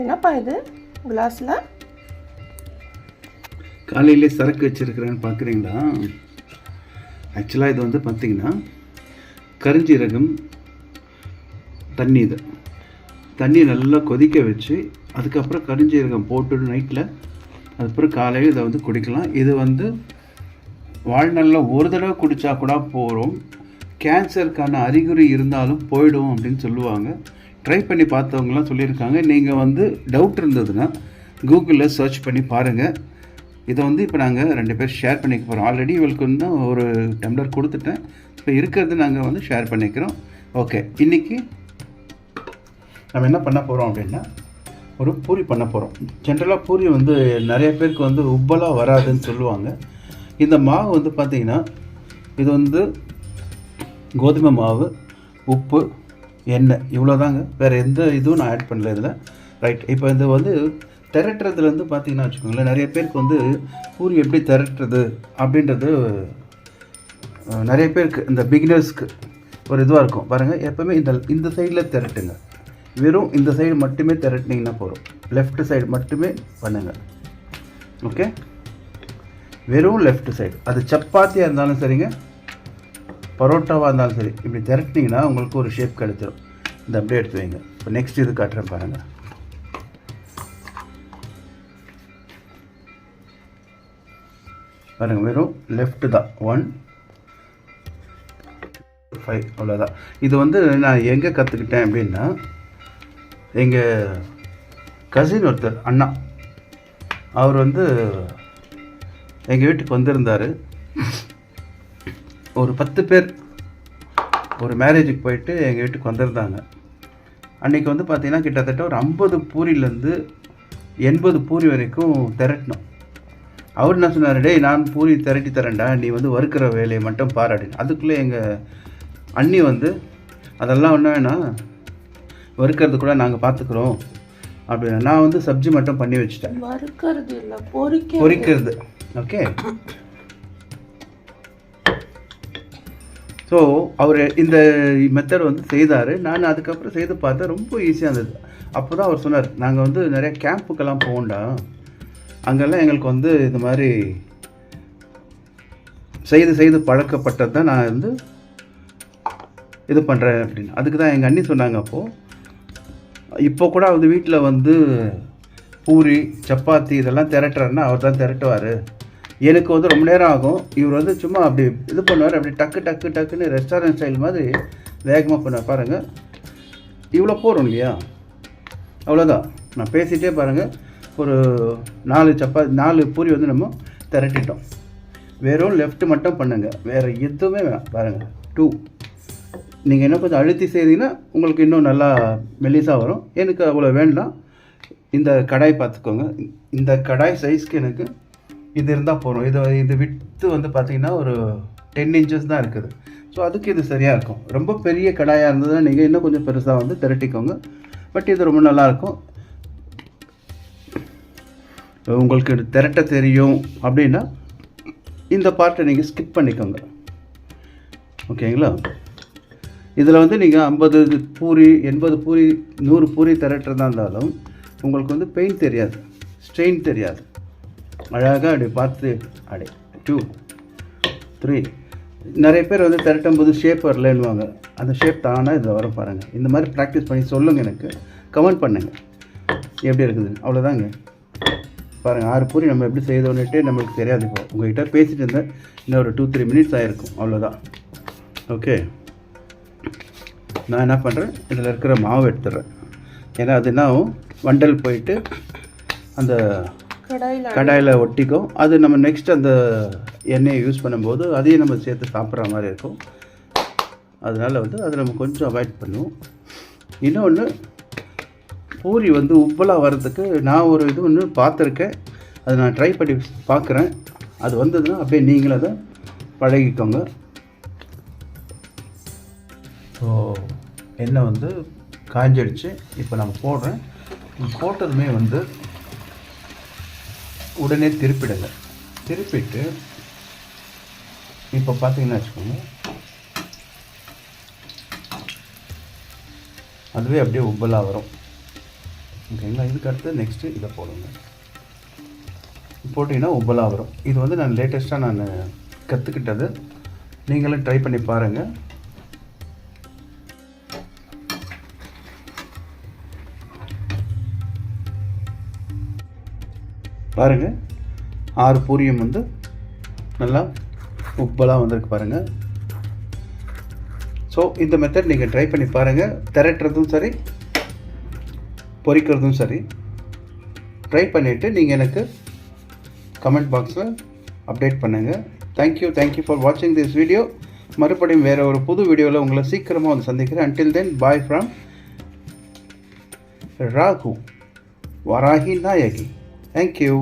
என்னப்பா இது கிளாஸில்? காலையிலே சரக்கு வச்சுருக்கிறேன்னு பார்க்குறீங்களா? ஆக்சுவலாக இது வந்து பார்த்திங்கன்னா கருஞ்சீரகம் தண்ணி. இது தண்ணி நல்லா கொதிக்க வச்சு அதுக்கப்புறம் கருஞ்சீரகம் போட்டு நைட்டில் அதுக்கப்புறம் காலையில் இதை வந்து குடிக்கலாம். இது வந்து வாழ்நாளில் ஒரு தடவை குடித்தா கூட போகிறோம். கேன்சருக்கான அறிகுறி இருந்தாலும் போயிடும் அப்படின்னு சொல்லுவாங்க. ட்ரை பண்ணி பார்த்தவங்களாம் சொல்லியிருக்காங்க. நீங்கள் வந்து டவுட் இருந்ததுன்னா கூகுளில் சர்ச் பண்ணி பாருங்கள். இதை வந்து இப்போ நாங்கள் 2 பேர் ஷேர் பண்ணிக்க போகிறோம். ஆல்ரெடி இவளுக்கு வந்து ஒரு டம்ளர் கொடுத்துட்டேன். இப்போ இருக்கிறது நாங்கள் வந்து ஷேர் பண்ணிக்கிறோம். ஓகே, இன்றைக்கி நம்ம என்ன பண்ண போகிறோம் அப்படின்னா ஒரு பூரி பண்ண போகிறோம். ஜென்ரலாக பூரி வந்து நிறைய பேருக்கு வந்து உப்பலாக வராதுன்னு சொல்லுவாங்க. இந்த மாவு வந்து பார்த்திங்கன்னா இது வந்து கோதுமை மாவு, உப்பு, எண்ணெய், இவ்வளோதாங்க. வேறு எந்த இதுவும் நான் ஆட் பண்ணல இதில். ரைட், இப்போ இது வந்து திரட்டுறதுலேருந்து பார்த்தீங்கன்னா வச்சுக்கோங்களேன், நிறைய பேருக்கு வந்து பூரி எப்படி திரட்டுறது அப்படின்றது நிறைய பேருக்கு இந்த பிகினர்ஸ்க்கு ஒரு இதுவாக இருக்கும். பாருங்கள், எப்போவுமே இந்த சைடில் திரட்டுங்க. வெறும் இந்த சைடு மட்டுமே திரட்டினீங்கன்னா போதும். லெஃப்ட் சைடு மட்டுமே பண்ணுங்கள். ஓகே, வெறும் லெஃப்ட் சைடு. அது சப்பாத்தியாக இருந்தாலும் சரிங்க, பரோட்டாவாக இருந்தாலும் சரி, இப்படி திரட்டினீங்கன்னா உங்களுக்கு ஒரு ஷேப் கிடச்சிடும். இந்த அப்படியே எடுத்து வைங்க. இப்போ நெக்ஸ்ட் இது காட்டுறேன் பாருங்கள். பாருங்கள், வெறும் லெஃப்ட்டு தான். 1 5 அவ்வளோதான். இது வந்து நான் எங்கே கற்றுக்கிட்டேன் அப்படின்னா, எங்கள் கசின் ஒருத்தர் அண்ணா, அவர் வந்து எங்கள் வீட்டுக்கு வந்திருந்தார். ஒரு 10 பேர் ஒரு மேரேஜுக்கு போயிட்டு எங்கள் வீட்டுக்கு வந்திருந்தாங்க. அன்றைக்கி வந்து பார்த்திங்கன்னா கிட்டத்தட்ட ஒரு 50 பூரிலேருந்து 80 பூரி வரைக்கும் திரட்டினோம். அவர் என்ன சொன்னார், டேய் நான் பூரி திரட்டி தரேன்டா, நீ வந்து வறுக்கிற வேலையை மட்டும் பாராட்டினு. அதுக்குள்ளே எங்கள் அண்ணி வந்து அதெல்லாம் ஒன்று வேணாம், வறுக்கிறது கூட நாங்கள் பார்த்துக்குறோம் அப்படின்னா, நான் வந்து சப்ஜி மட்டும் பண்ணி வச்சுட்டேன். வறுக்கிறது இல்லை, பொரிக்கிறது. ஓகே, ஸோ அவர் இந்த மெத்தட் வந்து செய்தார். நான் அதுக்கப்புறம் செய்து பார்த்தேன், ரொம்ப ஈஸியாக இருந்தது. அப்போ தான் அவர் சொன்னார், நாங்கள் வந்து நிறைய கேம்புக்கெல்லாம் போகண்டா, அங்கெல்லாம் எங்களுக்கு வந்து இந்த மாதிரி செய்து பழக்கப்பட்டது தான் நான் வந்து இது பண்ணுறேன் அப்படின்னு. அதுக்கு தான் எங்கள் அண்ணி சொன்னாங்க. அப்போது இப்போ கூட வந்து வீட்டில் வந்து பூரி சப்பாத்தி இதெல்லாம் திரட்டுறாருன்னா அவர் தான் திரட்டுவார். எனக்கு வந்து ரொம்ப நேரம் ஆகும். இவர் வந்து சும்மா அப்படி இது பண்ணுவார், அப்படி டக்குன்னு ரெஸ்டாரண்ட் ஸ்டைல் மாதிரி வேகமாக பண்ணுவார். பாருங்கள், இவ்வளோ போகிறோம் இல்லையா, அவ்வளோதான். நான் பேசிகிட்டே பாருங்கள், ஒரு 4 பூரி வந்து நம்ம திரட்டிட்டோம். வெறும் லெஃப்ட் மட்டும் பண்ணுங்கள், வேறு எதுவுமே வேணாம். பாருங்கள், 2 நீங்கள் இன்னும் கொஞ்சம் அழுத்தி செய்தீங்கன்னா உங்களுக்கு இன்னும் நல்லா மெல்லிசாக வரும். எனக்கு அவ்வளோ வேண்டாம். இந்த கடாய் பார்த்துக்கோங்க, இந்த கடாய் சைஸ்க்கு எனக்கு இது இருந்தால் போகிறோம். இது விட்டு வந்து பார்த்திங்கன்னா ஒரு 10 இன்ச்சஸ் தான் இருக்குது. ஸோ அதுக்கு இது சரியாக இருக்கும். ரொம்ப பெரிய கடாயாக இருந்ததுன்னா நீங்கள் இன்னும் கொஞ்சம் பெருசாக வந்து திரட்டிக்கோங்க. பட் இது ரொம்ப நல்லாயிருக்கும். உங்களுக்கு திரட்ட தெரியும் அப்படின்னா இந்த பார்ட்டை நீங்கள் ஸ்கிப் பண்ணிக்கோங்க. ஓகேங்களா? இதில் வந்து நீங்கள் 50 பூரி 80 பூரி 100 பூரி திரட்டுறதா இருந்தாலும் உங்களுக்கு வந்து பெயின் தெரியாது, ஸ்ட்ரெயின் தெரியாது. அழகாக அப்படி பார்த்து அப்படி 2 3 நிறைய பேர் வந்து திரட்டும் போது ஷேப் வரலன்னுவாங்க. அந்த ஷேப் தானாக இதில் வர பாருங்கள். இந்த மாதிரி ப்ராக்டிஸ் பண்ணி சொல்லுங்கள், எனக்கு கமெண்ட் பண்ணுங்கள் எப்படி இருக்குது. அவ்வளோதாங்க. பாருங்கள், 6 பூரி நம்ம எப்படி செய்தோன்னுட்டு நம்மளுக்கு தெரியாது. இப்போ உங்கள்கிட்ட பேசிகிட்டு இருந்தேன், இன்னும் ஒரு 2-3 மினிட்ஸ் ஆகிருக்கும், அவ்வளோதான். ஓகே, நான் என்ன பண்ணுறேன், இதில் இருக்கிற மாவு எடுத்துடுறேன். ஏன்னா அது என்ன ஆகும், வண்டல் போயிட்டு அந்த கடாயில் ஒட்டிக்கும். அது நம்ம நெக்ஸ்ட் அந்த எண்ணெயை யூஸ் பண்ணும்போது அதையும் நம்ம சேர்த்து சாப்பிட்ற மாதிரி இருக்கும். அதனால் வந்து அதை நம்ம கொஞ்சம் அவாய்ட் பண்ணுவோம். இன்னொன்று, பூரி வந்து உப்பலாக வர்றதுக்கு நான் ஒரு இது ஒன்று பார்த்துருக்கேன். அதை நான் ட்ரை பண்ணி பார்க்குறேன். அது வந்ததுன்னா அப்படியே நீங்களும் அதை பழகிக்கோங்க. ஸோ எண்ணெய் வந்து காஞ்சிடுச்சு. இப்போ நம்ம போடுறேன். போட்டதுமே வந்து உடனே திருப்பிடுங்க. திருப்பிட்டு இப்போ பார்த்தீங்கன்னா வச்சுக்கோங்க, அதுவே அப்படியே உப்பலாக வரும். ஓகேங்களா. இதுக்கு அடுத்து நெக்ஸ்ட்டு இதை போடுங்க. போட்டிங்கன்னா உப்பலாக வரும். இது வந்து நான் லேட்டஸ்ட்டாக நான் கற்றுக்கிட்டது. நீங்களும் ட்ரை பண்ணி பாருங்கள். பாருங்கள் 6 பூரியம் வந்து நல்லா உப்பலாக வந்திருக்கு பாருங்கள். ஸோ இந்த மெத்தட் நீங்கள் ட்ரை பண்ணி பாருங்கள். திரட்டுறதும் சரி பொரிக்கிறதும் சரி ட்ரை பண்ணிவிட்டு நீங்கள் எனக்கு கமெண்ட் பாக்ஸில் அப்டேட் பண்ணுங்கள். தேங்க்யூ ஃபார் வாட்சிங் திஸ் வீடியோ. மறுபடியும் வேறு ஒரு புது வீடியோவில் உங்களை சீக்கிரமாக வந்து சந்திக்கிறேன். Until then bye from Rahu Varahi Nayaki. Thank you.